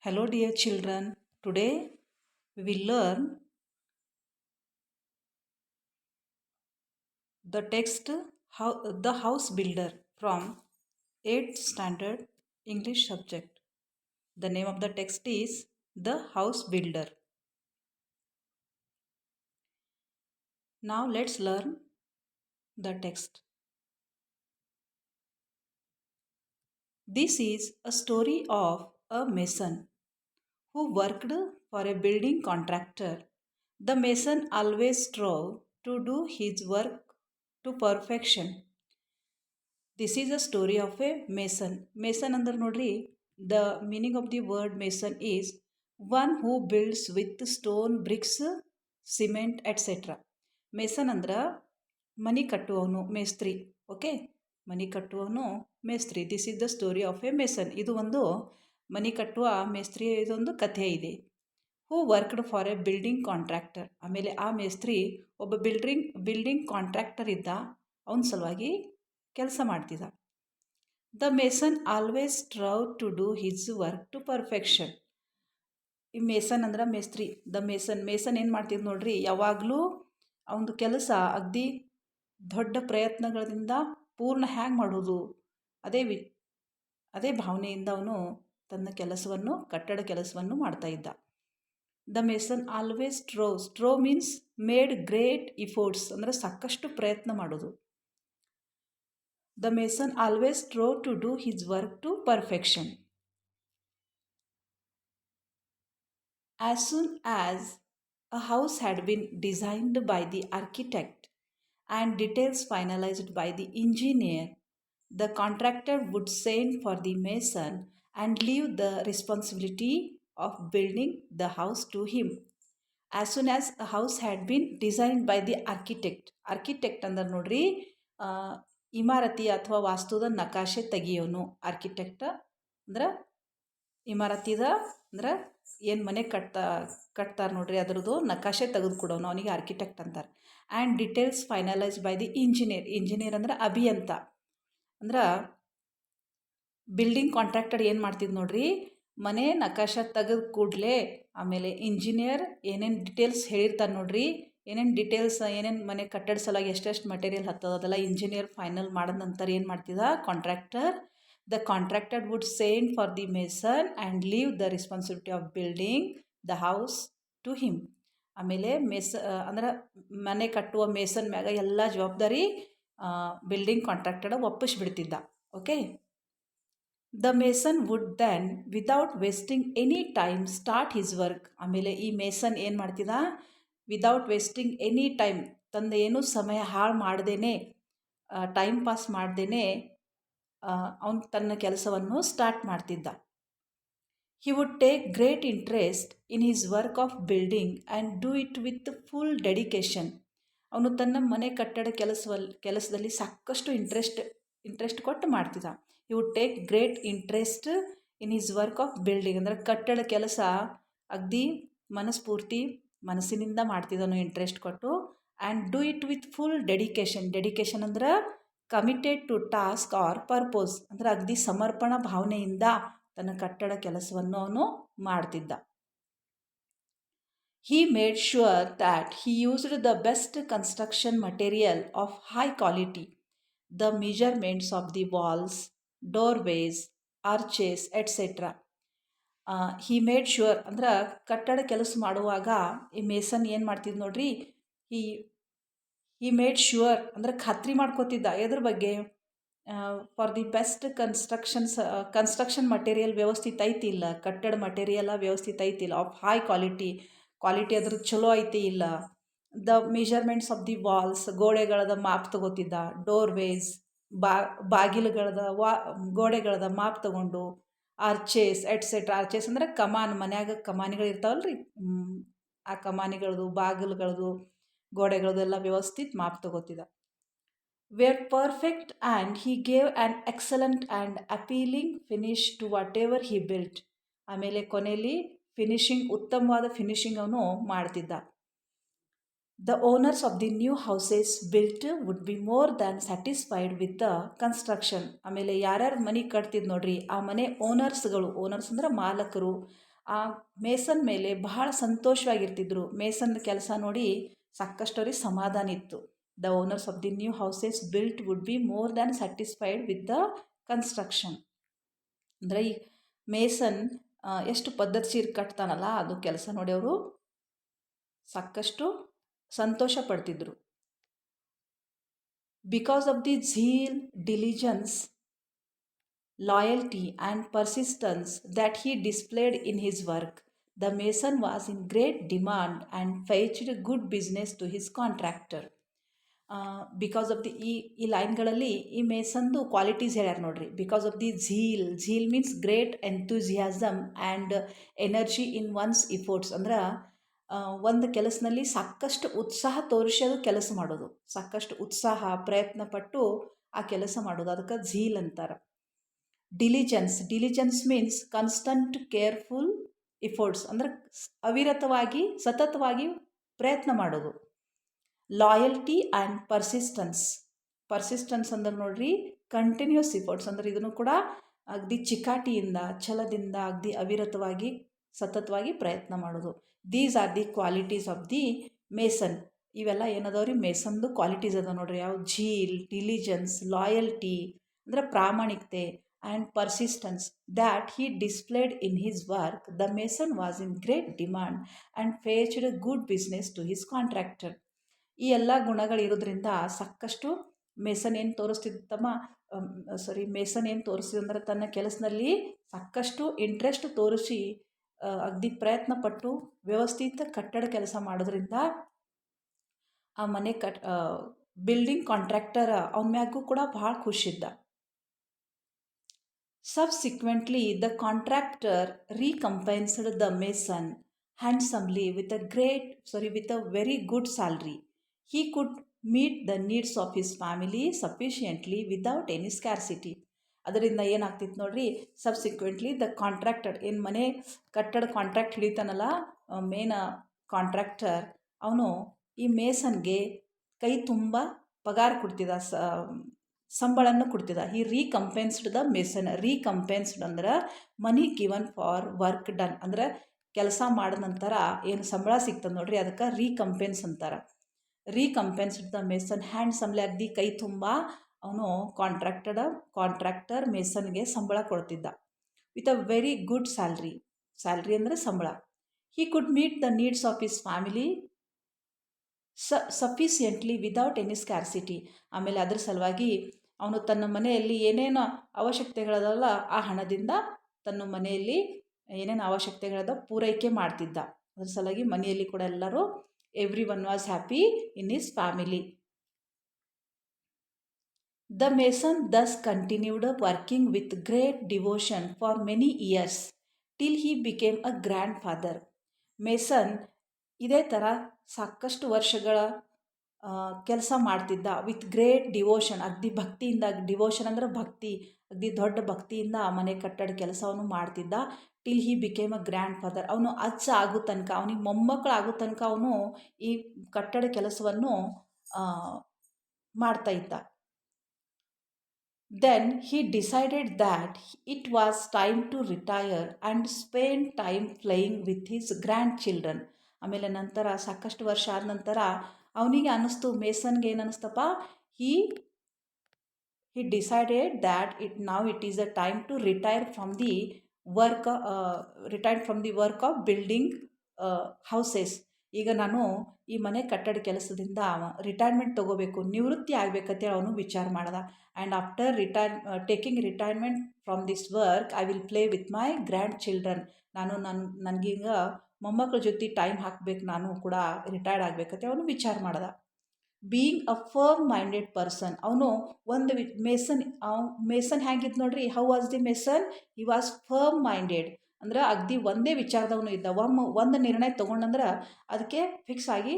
Hello, dear children. Today we will learn the text The House Builder from 8th Standard English subject. The name of the text is The House Builder. Now let's learn the text. This is a story of a mason who worked for a building contractor. The mason always strove to do his work to perfection. This is a story of a mason. Mason ಅಂದ್ರೆ ನೋಡ್ರಿ, the meaning of the word mason is one who builds with stone, bricks, cement, etc. Mason ಅಂದ್ರೆ ಮನಿ ಕಟ್ಟುವವನು, ಮೇಸ್ತ್ರಿ. Okay, ಮನಿ ಕಟ್ಟುವವನು ಮೇಸ್ತ್ರಿ. This is the story of a mason. ಇದು ಒಂದು ಮನಿ ಕಟ್ಟುವ ಮೇಸ್ತ್ರಿ, ಇದೊಂದು ಕಥೆ ಇದೆ. Who worked for a building contractor. ಆಮೇಲೆ ಆ ಮೇಸ್ತ್ರಿ ಒಬ್ಬ ಬಿಲ್ಡಿಂಗ್ ಕಾಂಟ್ರಾಕ್ಟರ್ ಇದ್ದ, ಅವನ ಸಲುವಾಗಿ ಕೆಲಸ ಮಾಡ್ತಿದ್ದ. The mason always strove to do his work to perfection. ಈ ಮೇಸನ್ ಅಂದ್ರೆ ಮೇಸ್ತ್ರಿ. ದ ಮೇಸನ್ ಏನು ಮಾಡ್ತಿದ್ ನೋಡ್ರಿ, ಯಾವಾಗಲೂ ಅವನದು ಕೆಲಸ ಅಗದಿ ದೊಡ್ಡ ಪ್ರಯತ್ನಗಳಿಂದ ಪೂರ್ಣ ಹ್ಯಾಂಗೆ ಮಾಡೋದು, ಅದೇ ಭಾವನೆಯಿಂದ ಅವನು ತನ್ನ ಕೆಲಸವನ್ನು, ಕಟ್ಟಡ ಕೆಲಸವನ್ನು ಮಾಡ್ತಾ ಇದ್ದ. The mason always strove means made great efforts, ಅಂದರೆ ಸಾಕಷ್ಟು ಪ್ರಯತ್ನ ಮಾಡೋದು. The mason always strove to do his work to perfection. As soon as a house had been designed by the architect and details finalized by the engineer, the contractor would send for the mason and leave the responsibility of building the house to him. As soon as a house had been designed by the architect. Architect ಅಂದ್ರೆ ನೋಡ್ರಿ, ಇಮಾರತಿ ಅಥವಾ ವಾಸ್ತುದ ನಕಾಶೆ ತೆಗಿಯೋನು architect. ಅಂದ್ರೆ ಇಮಾರತಿದ ಅಂದ್ರೆ ಏನು ಮನೆ ಕಟ್ತಾರೆ ನೋಡ್ರಿ, ಅದರದ್ದು ನಕಾಶೆ ತೆಗೆದು ಕೊಡೋನು ಅವನಿಗೆ ಆರ್ಕಿಟೆಕ್ಟ್ ಅಂತಾರೆ. And details finalise by the engineer ಅಂದ್ರೆ ಅಭಿಯಂತ. ಅಂದ್ರೆ ಬಿಲ್ಡಿಂಗ್ ಕಾಂಟ್ರಾಕ್ಟರ್ ಏನು ಮಾಡ್ತಿದ್ದು ನೋಡ್ರಿ, ಮನೆ ನಕಾಶ ತೆಗೆದು ಕೂಡಲೇ ಆಮೇಲೆ ಇಂಜಿನಿಯರ್ ಏನೇನು ಡಿಟೇಲ್ಸ್ ಹೇಳಿರ್ತಾರೆ ನೋಡ್ರಿ, ಏನೇನು ಮನೆ ಕಟ್ಟಡ ಸಲುವಾಗಿ ಎಷ್ಟೆಷ್ಟು ಮಟೀರಿಯಲ್ ಹತ್ತದ ಅದೆಲ್ಲ ಇಂಜಿನಿಯರ್ ಫೈನಲ್ ಮಾಡಿದ ನಂತರ ಏನು ಮಾಡ್ತಿದ್ದ the contractor would send for the mason and leave the responsibility of building the house to him. ಆಮೇಲೆ ಅಂದ್ರೆ ಮನೆ ಕಟ್ಟುವ ಮೇಸನ್ ಮ್ಯಾಗ ಎಲ್ಲ ಜವಾಬ್ದಾರಿ ಬಿಲ್ಡಿಂಗ್ ಕಾಂಟ್ರಾಕ್ಟರ್ ಒಪ್ಪಿಸ್ಬಿಡ್ತಿದ್ದ. Okay, the mason would then without wasting any time start his work. ಆಮೇಲೆ ಈ ಮೇಸನ್ ಏನು ಮಾಡ್ತಿದ್ದ, ವಿದೌಟ್ ವೇಸ್ಟಿಂಗ್ ಎನಿ ಟೈಮ್, ತಂದು ಏನೂ ಸಮಯ ಹಾಳು ಮಾಡ್ದೇನೆ, ಟೈಮ್ ಪಾಸ್ ಮಾಡ್ದೇನೆ ಅವನು ತನ್ನ ಕೆಲಸವನ್ನು ಸ್ಟಾರ್ಟ್ ಮಾಡ್ತಿದ್ದ. He would take great interest in his work of building and do it with full dedication. ಅವನು ತನ್ನ ಮನೆ ಕಟ್ಟಡ ಕೆಲಸದಲ್ಲಿ ಸಾಕಷ್ಟು ಇಂಟ್ರೆಸ್ಟ್ ಕೊಟ್ಟು ಮಾಡ್ತಿದ್ದ. He would take great interest in his work of building ಅಂದರೆ ಕಟ್ಟಡ ಕೆಲಸ ಅಗದಿ ಮನಸ್ಸಿನಿಂದ ಮಾಡ್ತಿದ್ದನು, ಇಂಟ್ರೆಸ್ಟ್ ಕೊಟ್ಟು. And do it with full dedication ಅಂದ್ರೆ committed to task or purpose, ಅಂದರೆ ಅಗದಿ ಸಮರ್ಪಣಾ ಭಾವನೆಯಿಂದ ತನ್ನ ಕಟ್ಟಡ ಕೆಲಸವನ್ನು ಅವನು ಮಾಡ್ತಿದ್ದ. He made sure that he used the best construction material of high quality. The measurements of the walls, doorways, arches, etc. He made sure ಅಂದ್ರೆ ಕಟ್ಟಡ ಕೆಲಸ ಮಾಡುವಾಗ ಈ ಮೇಸನ್ ಏನು ಮಾಡ್ತಿದ್ದು ನೋಡ್ರಿ, he made sure ಅಂದ್ರೆ ಖಾತ್ರಿ ಮಾಡ್ಕೋತಿದ್ದ. ಎದ್ರ ಬಗ್ಗೆ, for the best construction material ವ್ಯವಸ್ಥಿತ ಐತಿ ಇಲ್ಲ, ಕಟ್ಟಡ ಮಟೀರಿಯಲ್ ವ್ಯವಸ್ಥಿತ ಐತಿ ಇಲ್ಲ, ಆಫ್ ಹೈ ಕ್ವಾಲಿಟಿ ಅದ್ರದ್ದು ಚಲೋ ಐತಿ ಇಲ್ಲ. The measurements of the walls, ಗೋಡೆಗಳದ ಮಾಪ್ ತಗೋತಿದ್ದ. ಡೋರ್ವೇಸ್, ಬಾಗಿಲುಗಳದ ಗೋಡೆಗಳದ ಮಾಪ್ ತಗೊಂಡು. Arches et cetera. ಆರ್ಚೇಸ್ ಅಂದರೆ ಮನ್ಯಾಗ ಕಮಾನಿಗಳು ಇರ್ತಾವಲ್ರಿ, ಆ ಕಮಾನಿಗಳದು, ಬಾಗಿಲುಗಳದು, ಗೋಡೆಗಳದು ಎಲ್ಲ ವ್ಯವಸ್ಥಿತ ಮಾಪ್ ತಗೋತಿದ್ದ. Were perfect and he gave an excellent and appealing finish to whatever he built. ಆಮೇಲೆ ಕೊನೆಯಲ್ಲಿ ಉತ್ತಮವಾದ ಫಿನಿಶಿಂಗ್ ಅವನು ಮಾಡ್ತಿದ್ದ. The owners of the new houses built would be more than satisfied with the construction. ಆಮೇಲೆ ಯಾರ್ಯಾರು ಮನೆ ಕಟ್ತಿದ್ದು ನೋಡ್ರಿ, ಆ ಮನೆ ಓನರ್ಸ್ ಅಂದ್ರೆ ಮಾಲಕರು, ಆ ಮೇಸನ್ ಮೇಲೆ ಬಹಳ ಸಂತೋಷವಾಗಿರ್ತಿದ್ರು. ಮೇಸನ್ ಕೆಲಸ ನೋಡಿ ಸಾಕಷ್ಟು ಅವ್ರಿಗೆ ಸಮಾಧಾನ ಇತ್ತು. The owners of the new houses built would be more than satisfied with the construction. ಅಂದರೆ ಈ ಮೇಸನ್ ಎಷ್ಟು ಪದ್ಧತಿಸೀರ್ ಕಟ್ತಾನಲ್ಲ, ಅದು ಕೆಲಸ ನೋಡಿ ಅವರು ಸಾಕಷ್ಟು ಸಂತೋಷ ಪಡ್ತಿದ್ರು. Because of the zeal, diligence, loyalty and persistence that he displayed in his work, the mason was in great demand and fetched good business to his contractor. Because of the ಈ ಲೈನ್ಗಳಲ್ಲಿ ಈ ಮೇಸನ್ದು ಕ್ವಾಲಿಟೀಸ್ ಹೇಳ್ಯಾರ ನೋಡ್ರಿ. Because of the zeal means great enthusiasm and energy in one's efforts. ಅಂದ್ರೆ ಒಂದು ಕೆಲಸದಲ್ಲಿ ಸಾಕಷ್ಟು ಉತ್ಸಾಹ ತೋರಿಸೋದು ಕೆಲಸ ಮಾಡೋದು, ಸಾಕಷ್ಟು ಉತ್ಸಾಹ ಪ್ರಯತ್ನ ಪಟ್ಟು ಆ ಕೆಲಸ ಮಾಡೋದು, ಅದಕ್ಕೆ ಝೀಲ್ ಅಂತಾರೆ. ಡಿಲಿಜೆನ್ಸ್ ಮೀನ್ಸ್ ಕಾನ್ಸ್ಟಂಟ್ ಕೇರ್ಫುಲ್ ಇಫೋರ್ಟ್ಸ್, ಅಂದ್ರೆ ಅವಿರತವಾಗಿ ಸತತವಾಗಿ ಪ್ರಯತ್ನ ಮಾಡೋದು. ಲಾಯಲ್ಟಿ ಆ್ಯಂಡ್ ಪರ್ಸಿಸ್ಟೆನ್ಸ್ ಅಂದ್ರೆ ನೋಡ್ರಿ ಕಂಟಿನ್ಯೂಸ್ ಇಫೋರ್ಟ್ಸ್, ಅಂದ್ರೆ ಇದನ್ನು ಕೂಡ ಅಗದಿ ಚಿಕಾಟಿಯಿಂದ ಛಲದಿಂದ ಅಗದಿ ಅವಿರತವಾಗಿ ಸತತವಾಗಿ ಪ್ರಯತ್ನ ಮಾಡೋದು. These are the qualities of the mason. ಇವೆಲ್ಲ ಏನದವ್ರಿ ಮೇಸನ್ದು ಕ್ವಾಲಿಟೀಸ್ ಅದ ನೋಡ್ರಿ. ಯಾವ ಝೀಲ್, ಡಿಲಿಜೆನ್ಸ್, ಲಾಯಲ್ಟಿ ಅಂದರೆ ಪ್ರಾಮಾಣಿಕತೆ and persistence that he displayed in his work, the mason was in great demand and fetched good business to his contractor. ಈ ಎಲ್ಲ ಗುಣಗಳಿರೋದ್ರಿಂದ ಸಾಕಷ್ಟು mason ಏನು ತೋರಿಸ್ತಿದ್ದಂದ್ರೆ ತನ್ನ ಕೆಲಸದಲ್ಲಿ ಸಾಕಷ್ಟು ಇಂಟ್ರೆಸ್ಟ್ ತೋರಿಸಿ ಅಗದಿ ಪ್ರಯತ್ನ ಪಟ್ಟು ವ್ಯವಸ್ಥಿತ ಕಟ್ಟಡ ಕೆಲಸ ಮಾಡೋದ್ರಿಂದ ಆ ಮನೆ ಬಿಲ್ಡಿಂಗ್ ಕಾಂಟ್ರಾಕ್ಟರ್ ಅವನ ಮ್ಯಾಗೂ ಕೂಡ ಭಾಳ ಖುಷಿದ್ದ. Subsequently, the contractor recompensed the mason handsomely with a very good salary. He could meet the needs of his family sufficiently without any scarcity. ಅದರಿಂದ ಏನಾಗ್ತಿತ್ತು ನೋಡ್ರಿ, ಸಬ್ಸಿಕ್ವೆಂಟ್ಲಿ ದ ಕಾಂಟ್ರಾಕ್ಟರ್ ಏನು ಮನೆ ಕಟ್ಟಡ ಕಾಂಟ್ರಾಕ್ಟ್ ಹಿಡಿತಾನಲ್ಲ ಮೇನ್ ಕಾಂಟ್ರಾಕ್ಟರ್, ಅವನು ಈ ಮೇಸನ್ಗೆ ಕೈ ತುಂಬ ಪಗಾರ ಕೊಡ್ತಿದ್ದ, ಸಂಬಳನ್ನು ಕೊಡ್ತಿದ್ದ. ಈ ರೀಕಂಪೆನ್ಸ್ಡ್ ದ ಮೇಸನ್. ರೀಕಂಪೆನ್ಸ್ಡ್ ಅಂದ್ರೆ money given for work done, ಅಂದ್ರೆ ಕೆಲಸ ಮಾಡಿದ ನಂತರ ಏನು ಸಂಬಳ ಸಿಗ್ತದೆ ನೋಡ್ರಿ ಅದಕ್ಕೆ ರೀಕಂಪೆನ್ಸ್ ಅಂತಾರೆ. ರೀಕಂಪೆನ್ಸ್ಡ್ ದ ಮೇಸನ್ ಹ್ಯಾಂಡ್ಸಮ್ಲಿ, ಅಗ್ದಿ ಕೈ ತುಂಬ ಅವನು ಕಾಂಟ್ರಾಕ್ಟರ್ ಮೇಸನ್ಗೆ ಸಂಬಳ ಕೊಡ್ತಿದ್ದ. With a very good salary ಅಂದರೆ ಸಂಬಳ. He could meet the needs of his family sufficiently without any scarcity. ಆಮೇಲೆ ಅದ್ರ ಸಲುವಾಗಿ ಅವನು ತನ್ನ ಮನೆಯಲ್ಲಿ ಏನೇನು ಅವಶ್ಯಕತೆಗಳದಲ್ಲ ಆ ಹಣದಿಂದ ತನ್ನ ಮನೆಯಲ್ಲಿ ಏನೇನು ಅವಶ್ಯಕತೆಗಳದ ಪೂರೈಕೆ ಮಾಡ್ತಿದ್ದ. ಅದ್ರ ಸಲುವಾಗಿ ಮನೆಯಲ್ಲಿ ಕೂಡ ಎಲ್ಲರೂ every one was happy in his family. The mason thus continued working with great devotion for many years till he became a grandfather. Mason ಇದೇ ಥರ ಸಾಕಷ್ಟು ವರ್ಷಗಳ ಕೆಲಸ ಮಾಡ್ತಿದ್ದ. ವಿತ್ ಗ್ರೇಟ್ ಡಿವೋಷನ್, ಅಗ್ದಿ ಭಕ್ತಿಯಿಂದ, ಡಿವೋಷನ್ ಅಂದ್ರೆ ಭಕ್ತಿ, ಅಗ್ದಿ ದೊಡ್ಡ ಭಕ್ತಿಯಿಂದ ಆ ಮನೆ ಕಟ್ಟಡ ಕೆಲಸವನ್ನು ಮಾಡ್ತಿದ್ದ. Till he became a grand father, ಅವನು ಅಜ್ಜ ಆಗೋ ತನಕ, ಅವನಿಗೆ ಮೊಮ್ಮಕ್ಕಳು ಆಗೋ ತನಕ ಅವನು ಈ ಕಟ್ಟಡ ಕೆಲಸವನ್ನು ಮಾಡ್ತಾ ಇದ್ದ. Then he decided that it was time to retire and spend time playing with his grandchildren. ಆಮೇಲೆ ನಂತರ ಸಾಕಷ್ಟು ವರ್ಷ ಆದ ನಂತರ ಅವನಿಗೆ ಅನ್ನಿಸ್ತು, ಮೇಸನ್ಗೆ ಏನು ಅನ್ನಿಸ್ತಪ್ಪ, he decided that it is a time to retire from the work of building houses. ಈಗ ನಾನು ಈ ಮನೆ ಕಟ್ಟಡ ಕೆಲಸದಿಂದ ರಿಟೈರ್ಮೆಂಟ್ ತೊಗೋಬೇಕು, ನಿವೃತ್ತಿ ಆಗಬೇಕಂತೇಳಿ ಅವನು ವಿಚಾರ ಮಾಡ್ದ. And after taking retirement from this work I will play with my grand children. ನನಗೀಗ ಮೊಮ್ಮಕ್ಕಳ ಜೊತೆ ಟೈಮ್ ಹಾಕಬೇಕು, ನಾನು ಕೂಡ ರಿಟೈರ್ಡ್ ಆಗಬೇಕಂತ ಅವನು ವಿಚಾರ ಮಾಡ್ದ. Being a firm minded person, ಅವನು ಒಂದು ಮೇಸನ್ ಹೇಗಿದ್ದು ನೋಡ್ರಿ, how was the mason, he was firm minded, ಅಂದ್ರೆ ಅಗದಿ ಒಂದೇ ವಿಚಾರದವನು ಇದ್ದ. ಒಂದು ನಿರ್ಣಯ ತೊಗೊಂಡಂದ್ರೆ ಅದಕ್ಕೆ ಫಿಕ್ಸ್ ಆಗಿ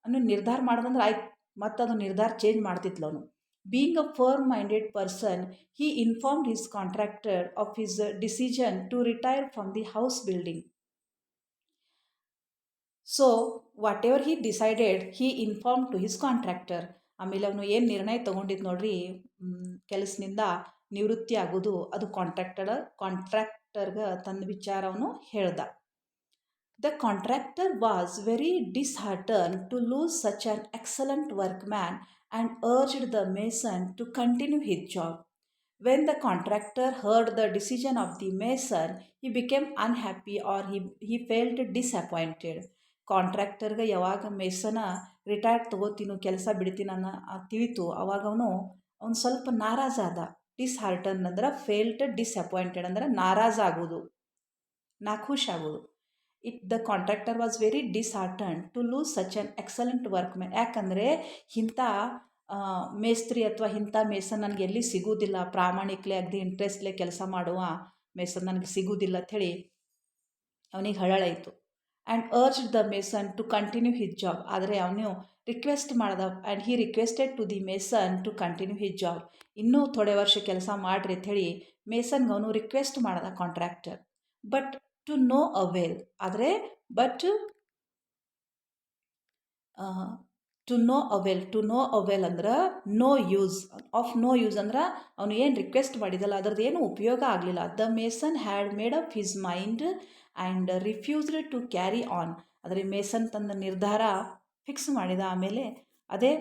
ಅವನು ನಿರ್ಧಾರ ಮಾಡೋದಂದ್ರೆ ಆಯ್ತು, ಮತ್ತು ಅದು ನಿರ್ಧಾರ ಚೇಂಜ್ ಮಾಡ್ತಿದ್ಲು ಅವನು. Being a firm minded person, he informed his contractor of his decision to retire from the house building. So whatever he decided he inform to his contractor. ಆಮೇಲೆ ಅವನು ಏನು ನಿರ್ಣಯ ತೊಗೊಂಡಿದ್ದು ನೋಡ್ರಿ, ಕೆಲಸದಿಂದ ನಿವೃತ್ತಿ ಆಗೋದು, ಅದು ಕಾಂಟ್ರಾಕ್ಟರ್ಗೆ ತನ್ನ ವಿಚಾರವನ್ನು ಹೇಳ್ದ. The contractor was very disheartened to lose such an excellent workman and urged the mason to continue his job. When the contractor heard the decision of the mason, he became unhappy or he felt disappointed. ಕಾಂಟ್ರಾಕ್ಟರ್ಗೆ ಯಾವಾಗ ಮೇಸನ retired ತೊಗೋತೀನೋ ಕೆಲಸ ಬಿಡ್ತೀನನ್ನ ತಿಳಿತು ಅವಾಗ ಅವನು ಸ್ವಲ್ಪ ನಾರಾಜಾದ. ಡಿಸ್ಹಾರ್ಟನ್ ಅಂದ್ರೆ ಫೇಲ್ಟ್ disappointed ಅಂದ್ರೆ ನಾರಾಜಾಗೋದು, ನಾಖುಷ್ ಆಗೋದು. The contractor was very disheartened to lose such an excellent workman. ಯಾಕಂದರೆ ಇಂಥ ಮೇಸ್ತ್ರಿ ಅಥವಾ ಇಂಥ ಮೇಸನ್ ನನಗೆ ಎಲ್ಲಿ ಸಿಗೋದಿಲ್ಲ, ಪ್ರಾಮಾಣಿಕಲೆ ಅಗದಿ ಇಂಟ್ರೆಸ್ಟ್ಲೆ ಕೆಲಸ ಮಾಡುವ ಮೇಸನ್ ನನಗೆ ಸಿಗೋದಿಲ್ಲ ಅಂಥೇಳಿ ಅವನಿಗೆ ಹಳಳಾಯಿತು. And urged the mason to continue his job. ಆದರೆ ಅವನು ರಿಕ್ವೆಸ್ಟ್ ಮಾಡ್ದ, and he requested to the mason to continue his job. ಇನ್ನೂ ಥೋಡೆ ವರ್ಷ ಕೆಲಸ ಮಾಡಿರಿ ಅಂಥೇಳಿ ಮೇಸನ್ಗೆ ಅವನು ರಿಕ್ವೆಸ್ಟ್ ಮಾಡ್ದ contractor. But to no avail. ಆದರೆ ಬಟ್ ಟು ನೋ ಅವೇಲ್ ಅಂದ್ರೆ ನೋ ಯೂಸ್ ಅಂದ್ರೆ ಅವನು ಏನು ರಿಕ್ವೆಸ್ಟ್ ಮಾಡಿದಲ್ಲ ಅದರದ್ದು ಏನು ಉಪಯೋಗ ಆಗಲಿಲ್ಲ. The mason had made up his mind and refused to carry on. ಆದರೆ ಮೇಸನ್ ತನ್ನ ನಿರ್ಧಾರ ಫಿಕ್ಸ್ ಮಾಡಿದ, ಆಮೇಲೆ ಅದೇ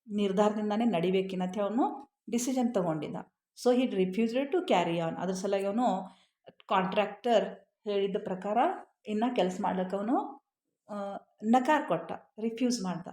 ನಿರ್ಧಾರದಿಂದನೇ ನಡಿಬೇಕಿನಂತೆ ಅವನು ಡಿಸಿಷನ್ ತೊಗೊಂಡಿದ್ದ. So he refused to carry on. ಅದ್ರ ಸಲುವಾಗಿ ಅವನು ಕಾಂಟ್ರಾಕ್ಟರ್ ಹೇಳಿದ್ದ ಪ್ರಕಾರ ಇನ್ನು ಕೆಲಸ ಮಾಡ್ಲಿಕ್ಕೆ ಅವನು ನಕಾರ ಕೊಟ್ಟ, ರಿಫ್ಯೂಸ್ ಮಾಡ್ದ.